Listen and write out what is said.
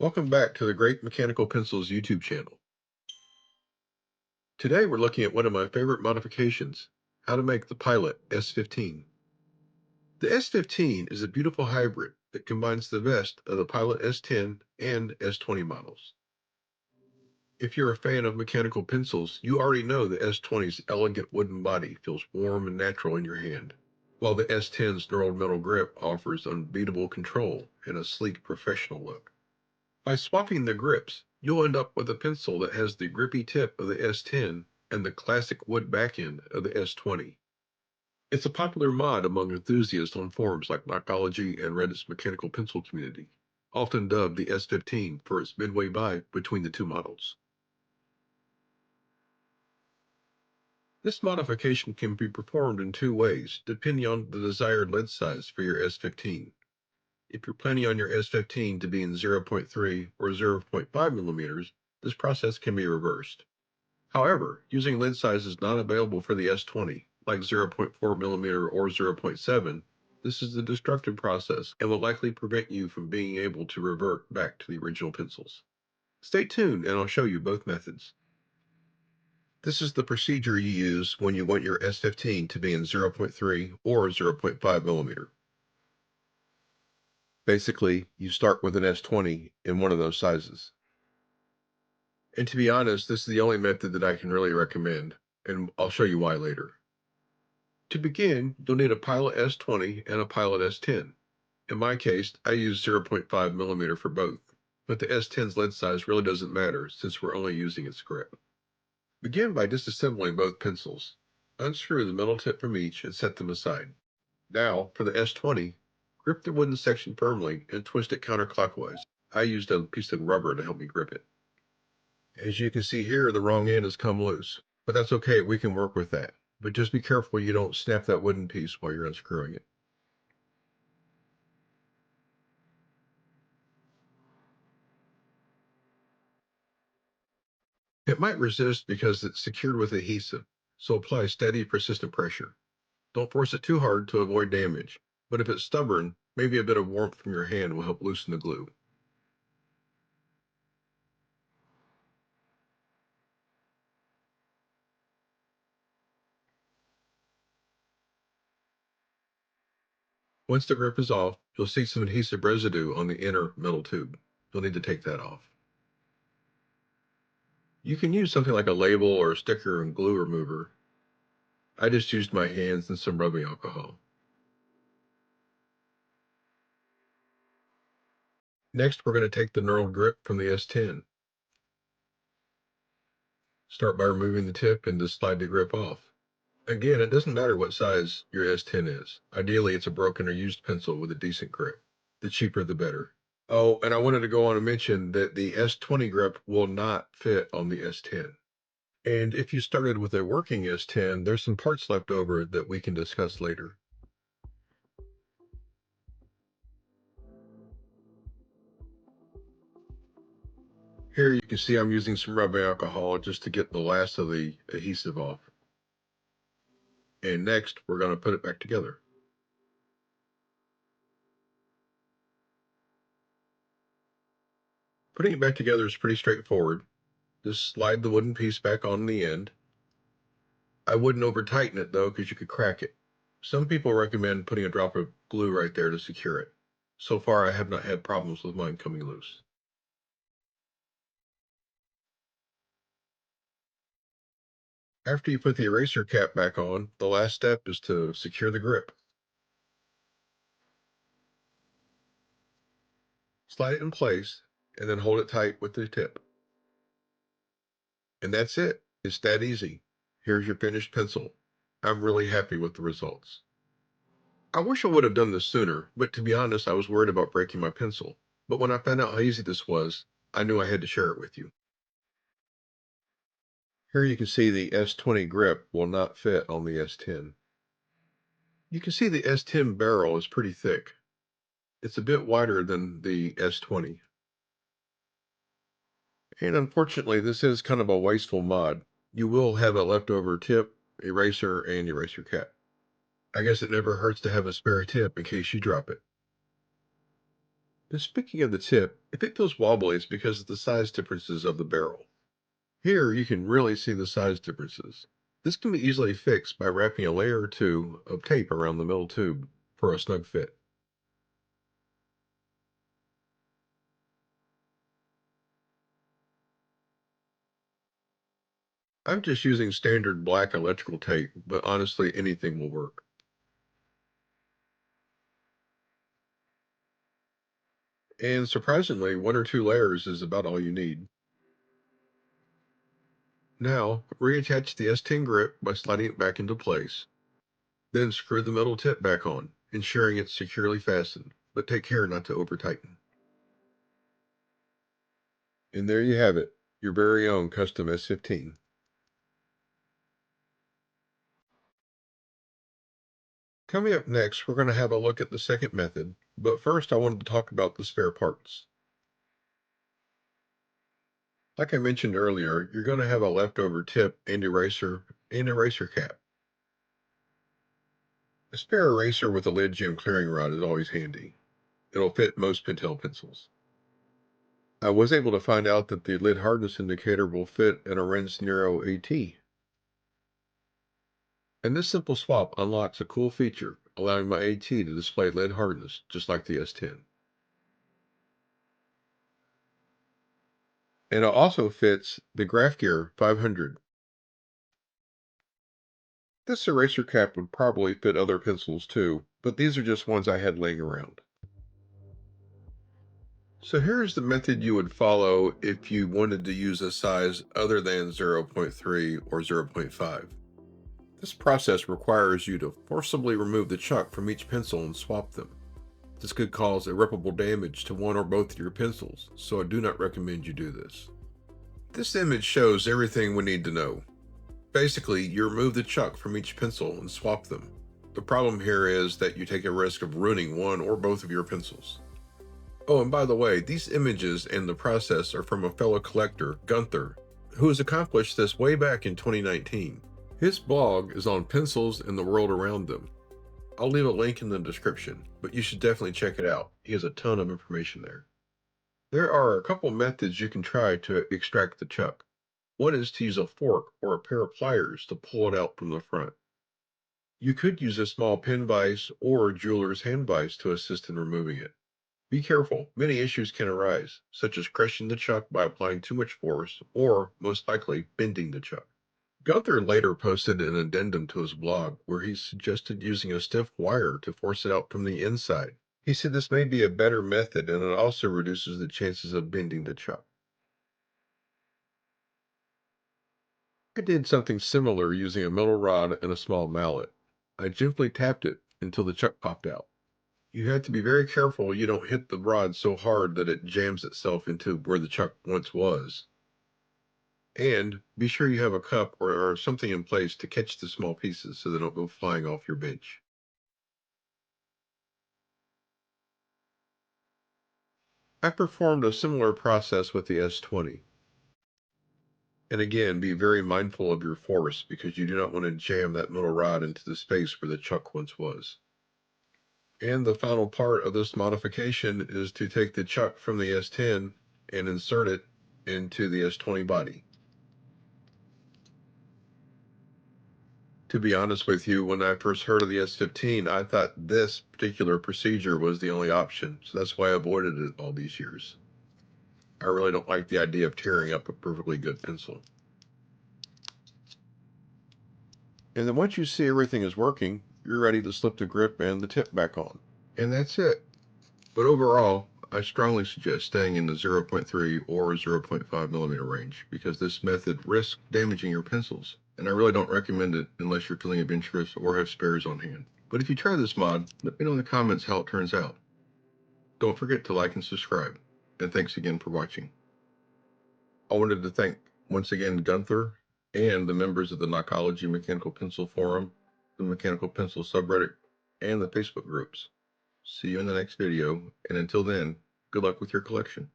Welcome back to the Great Mechanical Pencils YouTube channel. Today we're looking at one of my favorite modifications, how to make the Pilot S15. The S15 is a beautiful hybrid that combines the best of the Pilot S10 and S20 models. If you're a fan of mechanical pencils, you already know the S20's elegant wooden body feels warm and natural in your hand, while the S10's knurled metal grip offers unbeatable control and a sleek professional look. By swapping the grips, you'll end up with a pencil that has the grippy tip of the S10 and the classic wood backend of the S20. It's a popular mod among enthusiasts on forums like Knockology and Reddit's mechanical pencil community, often dubbed the S15 for its midway buy between the two models. This modification can be performed in two ways, depending on the desired lead size for your S15. If you're planning on your S15 to be in 0.3 or 0.5 millimeters, this process can be reversed. However, using lid sizes not available for the S20, like 0.4 millimeter or 0.7, this is a destructive process and will likely prevent you from being able to revert back to the original pencils. Stay tuned and I'll show you both methods. This is the procedure you use when you want your S15 to be in 0.3 or 0.5 millimeter. Basically, you start with an S20 in one of those sizes. And to be honest, this is the only method that I can really recommend, and I'll show you why later. To begin, you'll need a Pilot S20 and a Pilot S10. In my case, I use 0.5 millimeter for both, but the S10's lead size really doesn't matter since we're only using its grip. Begin by disassembling both pencils. Unscrew the metal tip from each and set them aside. Now, for the S20, grip the wooden section firmly and twist it counterclockwise. I used a piece of rubber to help me grip it. As you can see here, the wrong end has come loose, but that's okay, we can work with that. But just be careful you don't snap that wooden piece while you're unscrewing it. It might resist because it's secured with adhesive, so apply steady, persistent pressure. Don't force it too hard to avoid damage, but if it's stubborn, maybe a bit of warmth from your hand will help loosen the glue. Once the grip is off, you'll see some adhesive residue on the inner metal tube. You'll need to take that off. You can use something like a label or a sticker and glue remover. I just used my hands and some rubbing alcohol. Next, we're going to take the knurled grip from the S10. Start by removing the tip and just slide the grip off. Again, it doesn't matter what size your S10 is. Ideally, it's a broken or used pencil with a decent grip. The cheaper, the better. Oh, and I wanted to go on and mention that the S20 grip will not fit on the S10. And if you started with a working S10, there's some parts left over that we can discuss later. Here you can see I'm using some rubbing alcohol just to get the last of the adhesive off. And next, we're going to put it back together. Putting it back together is pretty straightforward. Just slide the wooden piece back on the end. I wouldn't over tighten it though, because you could crack it. Some people recommend putting a drop of glue right there to secure it. So far, I have not had problems with mine coming loose. After you put the eraser cap back on, the last step is to secure the grip. Slide it in place, and then hold it tight with the tip. And that's it. It's that easy. Here's your finished pencil. I'm really happy with the results. I wish I would have done this sooner, but to be honest, I was worried about breaking my pencil. But when I found out how easy this was, I knew I had to share it with you. Here you can see the S20 grip will not fit on the S10. You can see the S10 barrel is pretty thick. It's a bit wider than the S20. And unfortunately, this is kind of a wasteful mod. You will have a leftover tip, eraser, and eraser cap. I guess it never hurts to have a spare tip in case you drop it. And speaking of the tip, if it feels wobbly, it's because of the size differences of the barrel. Here, you can really see the size differences. This can be easily fixed by wrapping a layer or two of tape around the middle tube for a snug fit. I'm just using standard black electrical tape, but honestly, anything will work. And surprisingly, one or two layers is about all you need. Now, reattach the S10 grip by sliding it back into place. Then screw the metal tip back on, ensuring it's securely fastened, but take care not to over-tighten. And there you have it, your very own custom S15. Coming up next, we're going to have a look at the second method, but first I wanted to talk about the spare parts. Like I mentioned earlier, you're going to have a leftover tip and eraser cap. A spare eraser with a lid gem clearing rod is always handy. It'll fit most Pentel pencils. I was able to find out that the lid hardness indicator will fit in a Rens Nero AT. And this simple swap unlocks a cool feature, allowing my AT to display lid hardness, just like the S10. And it also fits the Graph Gear 500. This eraser cap would probably fit other pencils too, but these are just ones I had laying around. So here's the method you would follow if you wanted to use a size other than 0.3 or 0.5. This process requires you to forcibly remove the chuck from each pencil and swap them. This could cause irreparable damage to one or both of your pencils, so I do not recommend you do this. This image shows everything we need to know. Basically, you remove the chuck from each pencil and swap them. The problem here is that you take a risk of ruining one or both of your pencils. Oh, and by the way, these images and the process are from a fellow collector, Gunther, who has accomplished this way back in 2019. His blog is on pencils and the world around them. I'll leave a link in the description, but you should definitely check it out. He has a ton of information there. There are a couple methods you can try to extract the chuck. One is to use a fork or a pair of pliers to pull it out from the front. You could use a small pen vise or jeweler's hand vise to assist in removing it. Be careful, many issues can arise, such as crushing the chuck by applying too much force, or, most likely, bending the chuck. Gunther later posted an addendum to his blog where he suggested using a stiff wire to force it out from the inside. He said this may be a better method and it also reduces the chances of bending the chuck. I did something similar using a metal rod and a small mallet. I gently tapped it until the chuck popped out. You have to be very careful you don't hit the rod so hard that it jams itself into where the chuck once was. And be sure you have a cup or something in place to catch the small pieces so they don't go flying off your bench. I performed a similar process with the S20. And again, be very mindful of your force because you do not want to jam that metal rod into the space where the chuck once was. And the final part of this modification is to take the chuck from the S10 and insert it into the S20 body. To be honest with you, when I first heard of the S15, I thought this particular procedure was the only option, so that's why I avoided it all these years. I really don't like the idea of tearing up a perfectly good pencil. And then once you see everything is working, you're ready to slip the grip and the tip back on. And that's it. But overall, I strongly suggest staying in the 0.3 or 0.5 millimeter range because this method risks damaging your pencils. And I really don't recommend it unless you're feeling adventurous or have spares on hand. But if you try this mod, let me know in the comments how it turns out. Don't forget to like and subscribe. And thanks again for watching. I wanted to thank once again Gunther and the members of the Knockology Mechanical Pencil Forum, the Mechanical Pencil subreddit, and the Facebook groups. See you in the next video, and until then, good luck with your collection.